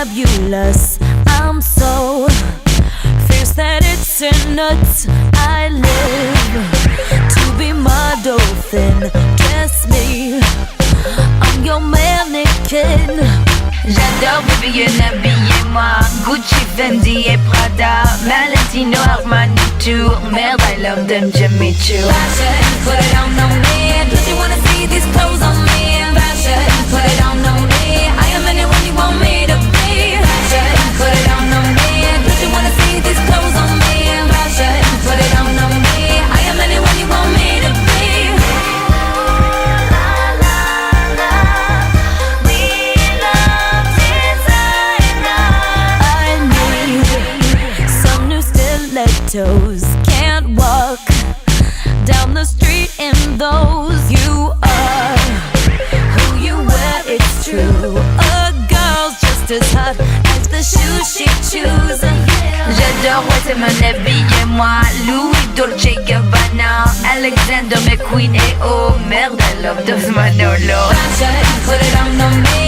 fabulous. I'm so fierce that it's in nuts. I live to be my dolphin. Dress me, I'm your mannequin. J'adore Vivienne, habillez-moi Gucci, Fendi et Prada, Valentino, Armani, Tour. Merde, I love them, Jimmy Choo. Fashion, put it on me. Don't you wanna see these clothes on me? Fashion, put it on me. I am anyone you want me to be. Fashion, put it on me. Don't you wanna see these clothes on me? Fashion, put it on me. I am anyone you want me to be. Can't walk down the street in those. You are who you wear, it's true. A girl's just as hot as the shoes she chooses. J'adore, ouais c'est mon habillez-moi Louis, Dolce Gabbana, Alexander McQueen et oh merde, I love those Manolo. Fashion, put it on me.